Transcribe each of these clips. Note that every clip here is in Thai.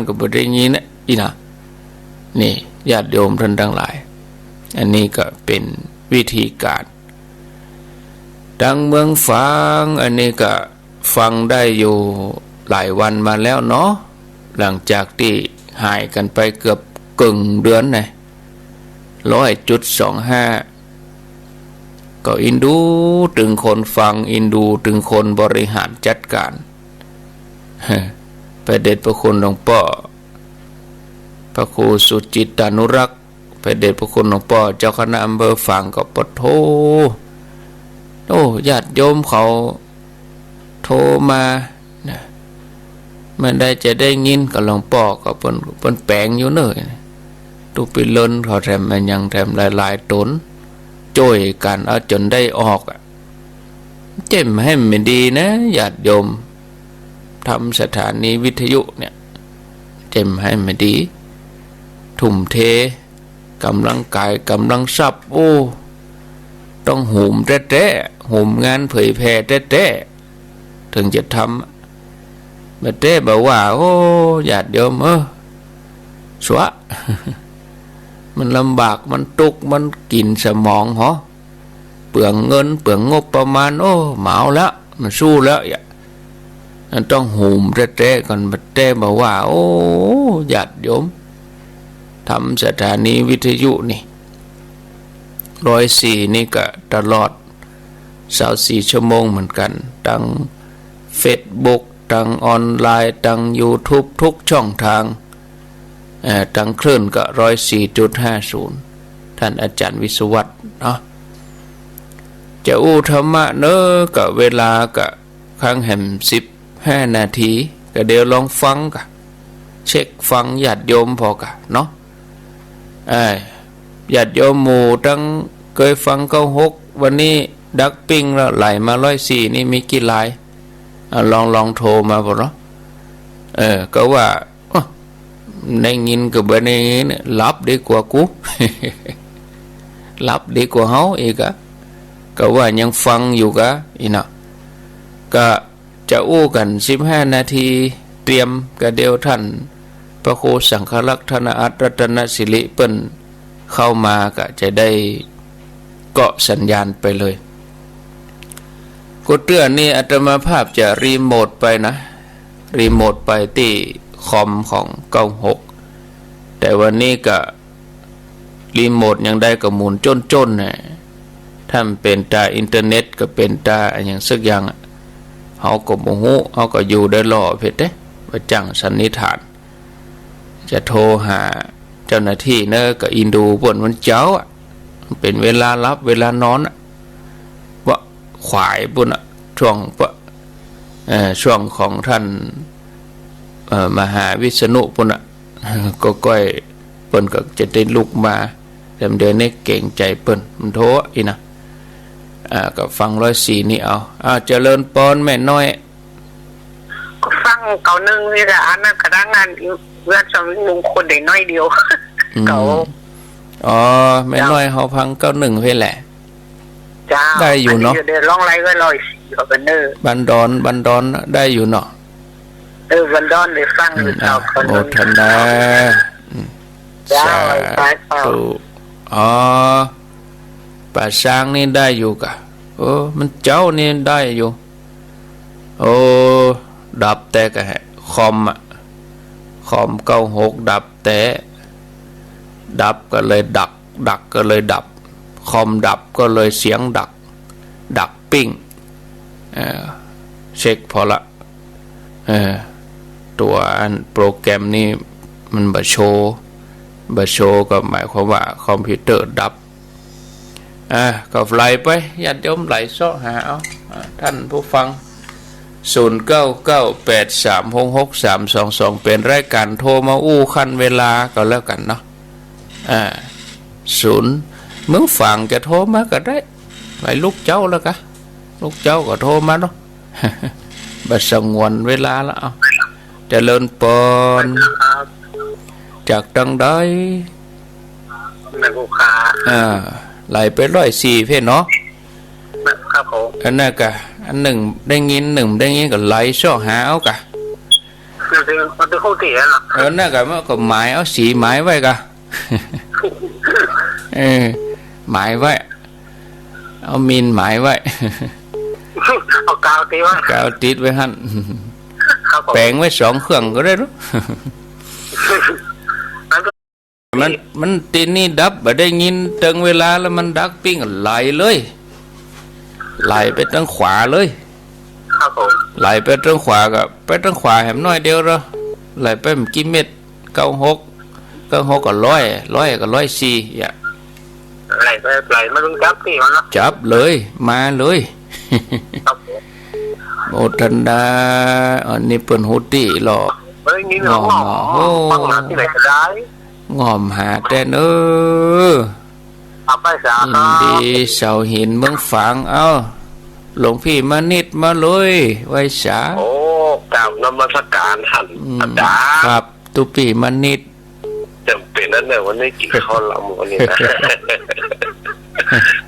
ก็บ่ได้ยินนะอีนะนี่ญาติโยมท่านทั้งหลายอันนี้ก็เป็นวิธีการดังเมืองฟังอันนี้ก็ฟังได้อยู่หลายวันมาแล้วเนาะหลังจากที่หายกันไปเกือบกึ่งเดือนนะ100.25ก็อินดูถึงคนฟังอินดูถึงคนบริหารจัดการพระเดชพระคุณหลวงพ่อพระครูสุจิตานุรักษ์พระเดชพระคุณหลวงพ่อเจ้าคณะอำเภอฝางก็ปะโทโอ้ญาติโยมเขาโทรมานะมันได้จะได้ยินกับหลวงพ่อก็เปิ้นแปลงอยู่เนยตุไปเลินเขาแถมมันยังแถมหลายๆตนช่วยกันเอาจนได้ออกเจ็มให้มันดีนะญาติโยมทำสถานีวิทยุเนี่ยเจ็มให้มันดีทุ่มเทกำลังกายกำลังทรัพย์โอ้ต้องหุมแท้ๆหุมงานเผยแพร่แท้ๆถึงจะทำมาเต้บอกว่าโอ้ญาติโยมสวะ มันลำบากมันตุกมันกินสมองเหรอเปลืองเงินเปลืองงบประมาณโอ้เหมาแล้วมันสู้แล้วมันต้องหุมแท้ๆก่อนมาเต้บอกว่าโอ้ญาติโยมทำสถานีวิทยุนี่104นี่ก็ตลอด24 ชั่วโมงเหมือนกันทั้ง Facebook ทั้งออนไลน์ทั้ง YouTube ทุกช่องทางทั้งคลื่นก็104.50ท่านอาจารย์วิศวัตรเนาะจะอู้ธรรมะเนอะก็เวลาก็ครั้งแห่ม15 นาทีก็เดี๋ยวลองฟังกะเช็คฟังญาติโยมพอกะเนาะญาติโยมหมู่ตั้งเคยฟัง96วันนี้ดักปิ้งแล้วไหลมา104นี่มีกี่ลายลองโทรมาบ่เนาะก็ว่าได้ยินกับแบบนี้เนี่ยรับดีกว่ากู รับดีกว่าเฮาอีกอะก็ว่ายังฟังอยู่กะอีน่ะก็จะอู้กัน15 นาทีเตรียมก็เดียวท่านพระครูสังฆลักษณ์ธนอัตรัตนศิริเปิ้นเข้ามาก็จะได้เกาะสัญญาณไปเลยกูเตือนนี่อาตมาภาพจะรีโมทไปนะรีโมทไปที่คอมของ96แต่วันนี้ก็รีโมทยังได้กับหมุนจนๆนะถ้าเป็นตาอินเทอร์เน็ตก็เป็นตาอย่างสักอย่างเฮาก็บ่ฮู้เฮาก็อยู่ได้รอเพิ่นเด้ว่าจังสันนิษฐานจะโทรหาเจ้าหน้าที่เนอะก็อินดูป่นวันเจ้าเป็นเวลารับเวลานอนว่าขวายปุ่นช่วงของท่านมหาวิษณุปุ่นก็ก้อยเปิ้นก็จะได้ลุกมาแต่เดี๋ยวนี้เก่งใจเปิ้นมันโทอีนะก็ฟัง104นี่เอาเจริญปอนแม่น้อยก็ฟังเก่านึงนี่แหละอันนั้นกระด้างงานเพื่อนสมิงมงคลได้น้อยเดียวเก่าแม่น้อยเฮาพัง91เพิ่นแหละจ้าได้อยู่เนาะเดี๋ยวร้องไรก็104เอากันเด้อบันดอนได้อยู่เนาะบันดอนได้ฟังอยู่เจ้าคนโมทนาจ้าป่าช้างนี่ได้อยู่กะมันเจ้านี่ได้อยู่ดับแต่กะคอม96ดับแต่ดับก็เลยดักก็เลยดับคอมดับก็เลยเสียงดักปิ้งเช็คพอละตัวโปรแกรมนี่มันบะโชก็หมายความว่าคอมพิวเตอร์ดับก็ไหลไปญาติโยมไหลซ้อหาเอาท่านผู้ฟัง0998366322เป็นรายการโทรมาอู้คันเวลาก็แล้วกันเนาะ0มึงฟังจะโทรมาก็ได้ไปลูกเจ้าแล้วกะลูกเจ้าก็โทรมาเนาะบัดสงวนเวลาแล้วเอาเจริญปอนจากตังได้แม่ลูกค้าไหลไป104เพ่เนาะครับผมอันนั้นกะอันหนึ่งได้ยินก็ไหลซ้อหาเอากะจ มันจะเข้าเสียนะ นั่นก็มันก็หมายเอาสีหมายไว้กะ หมายไว้เอามีนหมายไว้ เอากาวตีว่าก าวติดไว้หั่น ครับผม แปลงไว้2เครื่องก็ได้รู้ มันตีนี่ดับบ่ได้ยินตึงเวลาแล้วมันดักปิ้งไหลเลยไหลไปทางขวาเลย ครับผม ไหลไปทางขวาก็ไปทางขวาแหมน้อยเดียวเหรอไหลไปเมื่อกี่เม็ด96ก็100ก็104อย่า ไหลมาลุงจับตีมันเนาะ จับเลยมาเลย ครับผม โมทันดาอันนี้เปิ้นฮูติหรอก เฮ้ยนี่เราฟังมาที่ไหนก็ได้ งอมหาแต่เนอ เอาไปสา ยินดีเสาหินเมืองฝางเอาหลวงพี่มานิดมาเลยไว้สา โอ้กราบนมัสการท่านอาจาร ค ย์ รับตุปีมานิด จำเป็นนั่นเนี่ยวันนี้กินข้าวลำวันนี้นะ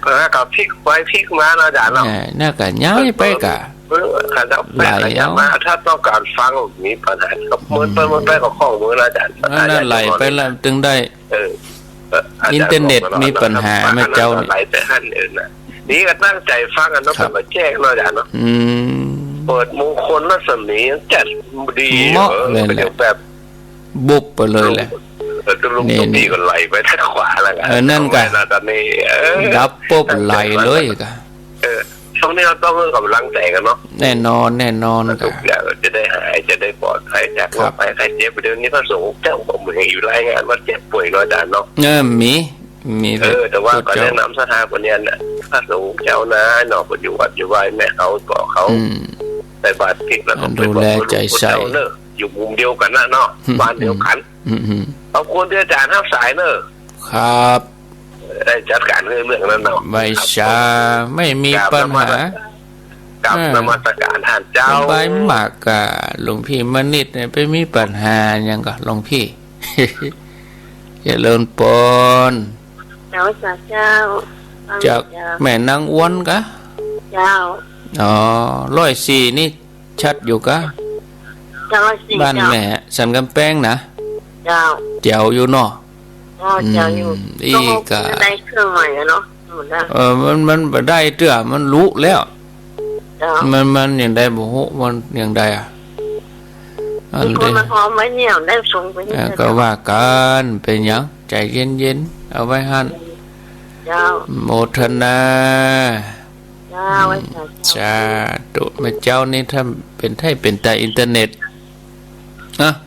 ก็กับพริกไว้พริกมานะอาจารย์เนาะ น่าก็ย้ายไปกะ ข้าจะแปลระยะมาถ้าต้องการฟังมีปัญหากับมือไปกับข้องมืออาจารย์ นั่นไหลไปแล้วจึงได้ อินเทอร์เน็ตมีปัญหาไหมเจ้านี่ ไหลไปหันอื่นนะนี่ก็ตั้งใจฟังกันต้องมาแจ้งอาจารย์เนาะเปิดมงคลรัศมีจัดดีเดี๋ยวแบบ บุบไปเลยแหละ ตรงตรงนี้ก็ไหลไปทางขวาแล้วกัน นั่นกัน ตอนนี้ดับปุ๊บไหลเลยกะ ช่วงนี้เราต้องกำลังใจกันเนาะ แน่นอนกะ ทุกอย่างจะได้หายจะได้ปลอดภัยจากโรคภัยไข้เจ็บเดี๋ยวนี้พระสงฆ์เจ้าบอกมึงอยู่รายงานว่าเจ็บป่วยน้อยด่านเนาะมี แต่ว่าก็แนะนำสถาบันเนี่ยพระสงฆ์เจ้านะเนาะปัจจุบันอยู่ไว้แม่เขาบอกเขาไปบาดผิดแล้วก็ไปบอกอยู่มุมเดียวกันนะเนาะบ้านเดียวกันเอาคนที่อาจารย์ห้ามสายเนอะ ครับ ได้จัดการเรื่องนั้นเนาะ ใบชาไม่มีปัญหา กับนมัสการท่านเจ้า ใบหมากกะหลวงพี่มณิตเนี่ยไปมีปัญหายังกะหลวงพี่ อย่าเลินปน เจ้าจากแม่นางอ้วนกะ เจ้า 104นี่ชัดอยู่กะ เจ้าสิ บ้านแม่สันกำแพงนะ เจ้า เจ้าอยู่เนาะ เจ้าอยู่ อีกะ ได้เครื่องใหม่แล้วเนาะหมดแล้ว มันบ่ได้เตื้อมันรู้แล้ว เจ้า มันอย่างใดบ่ฮู้มันอย่างใดอ่ะอัน มีค เด้ นมาพร้อมไว้เนี่ยได้ส่งไปนี่ ก็ว่ากันเป็นหยังใจเย็นๆเอาไว้หั่น เจ้า โมทนา เจ้าไว้เจ้า สาธุแม่เจ้านี่ถ้าเป็นไทยเป็นแต่อินเทอร์เน็ต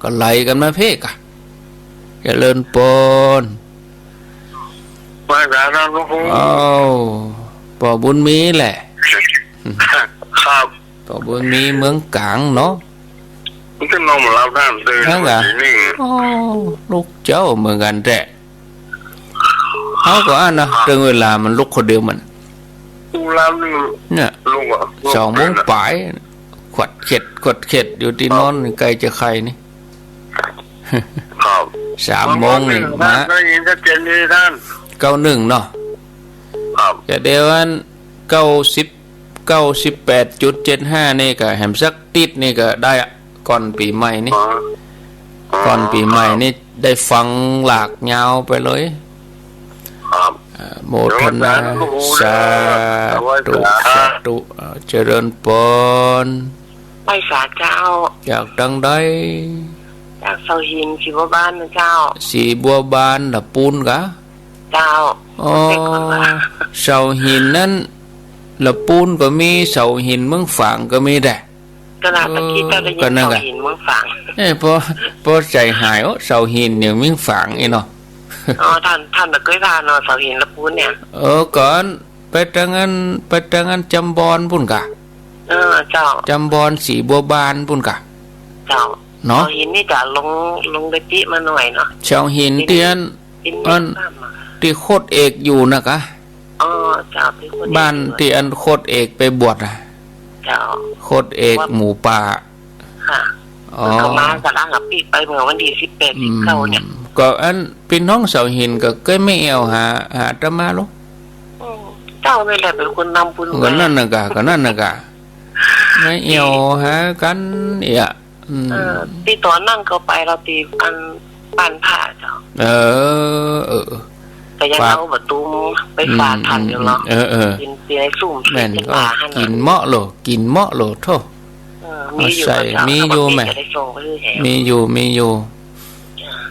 ก็ไล่กันมาเพกอ่ะอย่าเลินปน มาจากนั้นก็คง ปอบุญมีแหละ ครับ ปอบุญมีเมืองกลางเนาะ มันจะนอนรับน้ำตื่นนี่ ลูกเจ้าเหมือนกันแหละเขาก็อ่านนะเรื่องเวลามันลุกคนเดียวมัน ดูแล้วนี่ เนี่ย ลุงอ่ะ 2 โมงปลายขวัดเข็ดอยู่ที่นอนไกลจะใครนี่ ครับ 3 โมงนี่มา ได้ยินชัดเจนดีท่าน 91เนาะ ครับ จะเดี๋ยวอัน98.75นี่ก็แหมสักติดนี่ก็ได้ก่อนปีใหม่นี่ก่อนปีใหม่นี่ได้ฟังหลากยาวไปเลย ครับ โมทนาสาธุเจริญปน ไปสาเจ้า อยากดังได้ จากเสาหินชีวบ้านนะเจ้า สีบัวบานละปูนกะ เจ้า เสาหินนั้นละปูนก็มีเสาหินเมืองฝางก็มีแหละ กระดาษตะกี้เจ้าได้ยินเสาหินเมืองฝัง พอใจหายเสาหินเนี่ยเมืองฝางเนาะ ท่านตะกี้ทานเสาหินละปูนเนี่ย ก่อนไปจังอันจำบอนพุ่นกะ เจ้า จำบอนสีบัวบานพุ่นกะ เจ้า เนาะ เสาหินนี่จะลงได้ติมาหน่อยเนาะ เสาหินเตียนที่โคตรเอกอยู่นะกะ เจ้าที่คน บ้านที่อันโคตรเอกไปบวชอ่ะ เจ้า โคตรเอกหมูป่า ค่ะเขามากระด้างกับปีไปเมื่อวันที่18-19เนี่ย ก็อันพี่น้องเสาหินก็เคยไม่เอาหาตมาลูก เจ้าไม่แหละเป็นคนนำบุญ ก็นั่นน่ะกะไม่เอาหากันเอี่ย ตีตัวนั่งก็ไปเราตีอันปั่นผ่าเจ้าแต่ยังเอาประตูไปฝากทันอยู่เนาะกินเปียสุ่มแม่นก็กินเมาะโลกินเมาะโลโทษใส่มีอยู่ไหมมีอยู่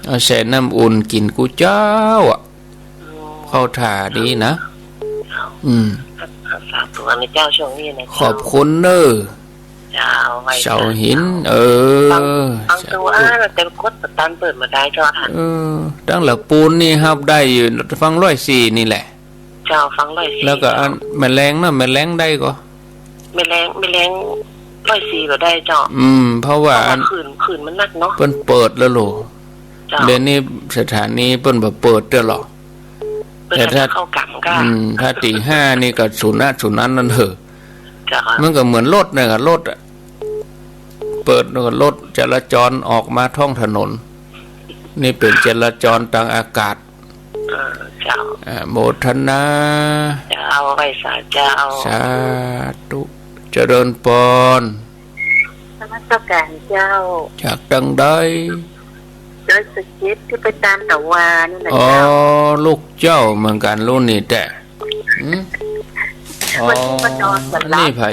เอาใส่น้ำอุ่นกินกูเจ้าอ่ะเข้าถ่าดีนะฝากตัวในเจ้าช่วงนี้นะขอบคุณเนอเจ้าหินฟังตัวเราเต็มกดตันเปิดมาได้เจ้าค่ะตั้งหลักปูนนี่ครับได้อยู่ฟัง104นี่แหละเจ้าฟัง104แล้วก็อันแมลงนะแมลงได้ก็แมลง104ก็ได้เจ้าเพราะว่าคืนมันนักเนาะเปิ้นเปิดแล้วโหเดี๋ยวนี้สถานีเปิ้นบ่เปิดเด้อหรอแต่ถ้าเข้ากำก็ถ้าตี 5นี่ก็สุนัขนั่นเถอะมันก็เหมือนรถเนี่ยรถอ่ะเปิดรถจราจรออกมาท้องถนนนี่เป็นจราจรทางอากาศเจ้าโมทนาเจ้าไว้สาธุเจริญพรนมัสการเจ้าจากดังใดโดยสกิปที่ไปตามตะวานี่นะเจ้าลูกเจ้าเหมือนกันรุ่นนี้แต่นี่ไผ่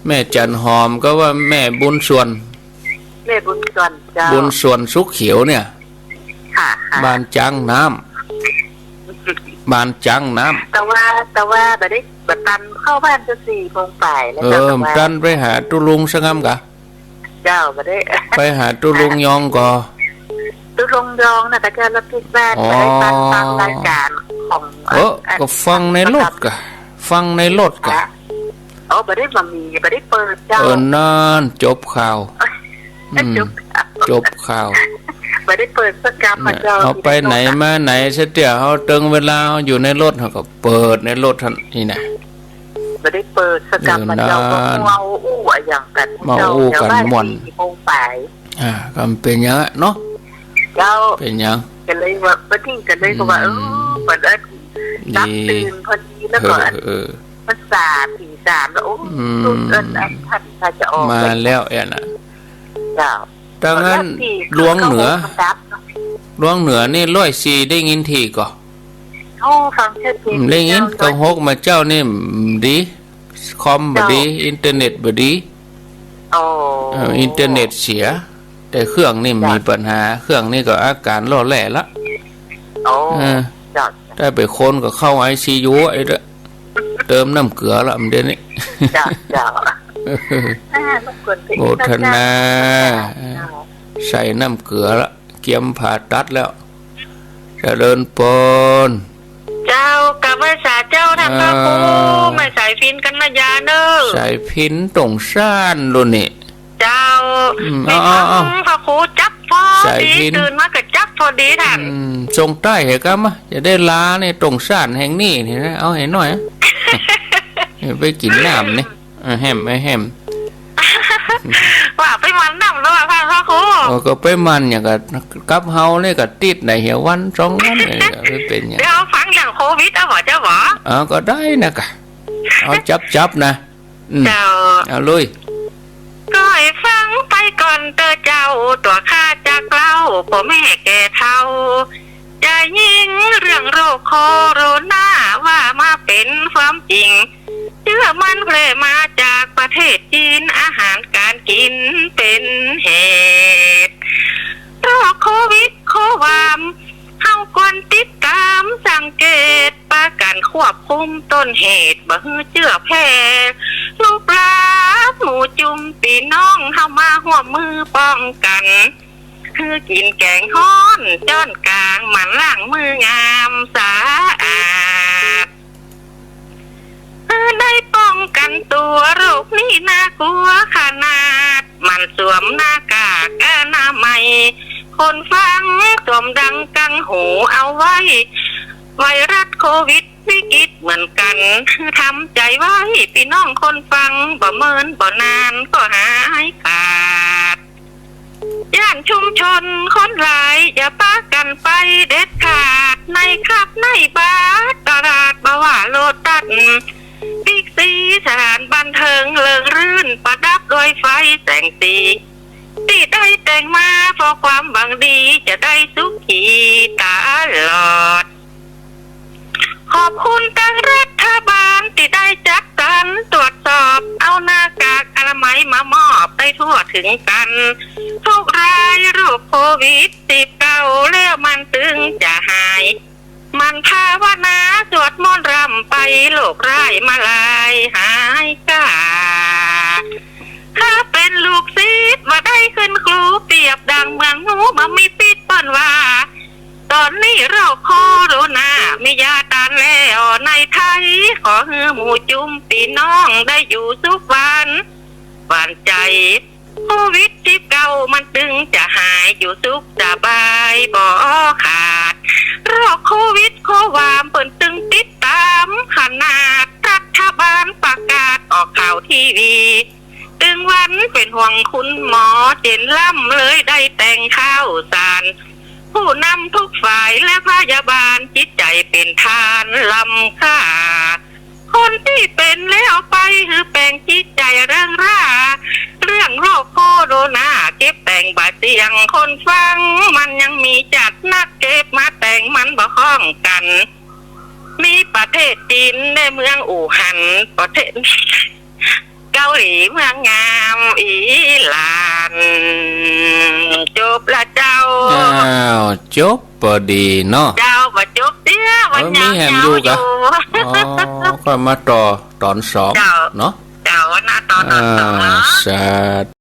แม่จันหอมก็ว่าแม่บุญส่วนเจ้าบุญส่วนสุขเขียวเนี่ยบ้านจังน้ำแต่ว่าบัดตันเข้าบ้านจะ4 โมงป่ายแล้วตันไปหาตุลุงสังกะเจ้าบัดได้ไปหาตุลุงยองก็ตุลุงยองน่ะแต่แกรับผิดบ้านไปฟังรายการของก็ฟังในรถกะบัดได้มามีบัดได้เปิดเจ้านั่นจบข่าวบัดได้เปิดสักกรรมมาเจ้าเอาไปไหนมาไหนเสียเดี๋ยวเฮาตึงเวลาอยู่ในรถเฮาก็เปิดในรถท่านนี่นะบัดได้เปิดสักกรรมมาเจ้าก็เมาอู้อย่างกันเจ้ากันม่วน4 โมงป่ายก็เป็นหยังเนาะเจ้าเป็นหยังก็เลยว่าบ่ทิ้งกันเลยก็ว่าบัดได้ตักตื่นพอดีแล้วก็มัน3 4 3แล้วท่านถ้าจะออกมาแล้วแอ่น่ะเจ้าดังนั้นลวงเหนือนี่104ได้ยินทีก็ฟังชัดเจนได้ยินก็ฮกมาเจ้านี่ดีคอมบ่ดีอินเทอร์เน็ตบ่ดีอินเทอร์เน็ตเสียแต่เครื่องนี่มีปัญหาเครื่องนี่ก็อาการล่อแหล่ละได้ไปคนก็เข้า ICU ไอ้ละเติมน้ำเกลือละมันเดี๋ยวนี้โมทนาใส่น้ำเกลือละเกียมผ่าตัดแล้วเจริญพรเจ้ากับภาษาเจ้าทำพระครูไม่ใส่พินกันนะยาเนอะใส่พินตรงซ่านรุ่นนี่เจ้าไม่ทำพระครูจับพอดีตื่นมาก็จับพอดีท่านทรงใต้เหรอครับมะจะได้ล้าในตรงซ่านแห่งนี้นี่นะเอาให้หน่อยไปกินน้ำนี่แฮมว่าไปมันน้ำแล้วว่าพระครูก็ไปมันอย่างกับเฮาเนี่ยก็ติดในเหี่ยววัน2 วันเป็นอย่างเดี๋ยวฟังอย่างโควิดเอาเจ้าหรอก็ได้นะกะเอาจับนะเจ้าเอาเลยก็ให้ฟังไปก่อนเตอเจ้าตัวข้าจากเล่าผมไม่แก่เท่าจะยิงเรื่องโรคโคโรนาว่ามาเป็นความจริงเชื่อมันแพร่มาจากประเทศจีนอาหารการกินเป็นเหตุโรคโควิดโความเฮาควรติดตามสังเกตประกันควบคุมต้นเหตุบ่ฮือเจือแพร่ลูกหลานหมู่จุ่มพี่น้องเฮามาร่วมมือป้องกันคือกินแกงฮ้อนจ้อนกลางหมั่นล้างมืองามสะอาดได้ป้องกันตัวโรคนี้น่ากลัวขนาดมันสวมหน้ากากอนามัยคนฟังสวมดังกังหูเอาไว้ไวรัสโควิดวิกฤตเหมือนกันทำใจไว้พี่น้องคนฟังบ่เมินบ่นานก็หายขาดย่านชุมชนคนหลายอย่าปากันไปเด็ดขาดในครับในบาร์ตลาดบ่ว่าโลตัสบิ๊กซีสถานบันเทิงเลิงรื่นประดับด้วยไฟแสงสี ที่ได้แต่งมาเพราะความหวังดีจะได้สุขีตลอดขอบคุณตั้งรัฐบาลที่ได้จัดสรรตรวจสอบเอาหน้ากากอนามัยมามอบได้ทั่วถึงกันทุกรายโรคโควิด-19แล้วมันถึงจะหายมันภาวนาสวดมนต์รำไปโรคร้ายมาลายหายกาถ้าเป็นลูกศิษย์ว่าได้ขึ้นครูเปรียบดังเมืองงูมามีปิดเปิ้นว่าตอนนี้โรคโคโรนามียาต้านแล้วในไทยขอให้หมู่จุ่มพี่น้องได้อยู่สุขวันหวานใจโควิด-19มันตึงจะหายอยู่สุขสบายบ่ขาดโรคโควิดโความเปิ่นตึงติดตามขนาดรัฐบาลประกาศออกข่าวทีวีตึงวันเป็นห่วงคุณหมอเจนล่ำเลยได้แต่งข้าวสารผู้นำทุกฝ่ายและพยาบาลจิตใจเป็นทานลำค่าคนที่เป็นแล้วไปคือแปลงจิตใจเรื่องร่าเรื่องโรคโคโรนาเก็บแต่งบาดเสียงคนฟังมันยังมีจัดนักเก็บมาแต่งมันบ่ข้องกันมีประเทศจีนในเมืองอู่ฮั่นประเทศเกาหลีเมืองงามอีหลานจบละเจ้าจบพอดีเนาะเจ้าบ่จบเตี้ยวันยาวอยู่กะก็มาต่อตอน2เนาะเจ้าวันหน้าตอน2เนาะสาธุ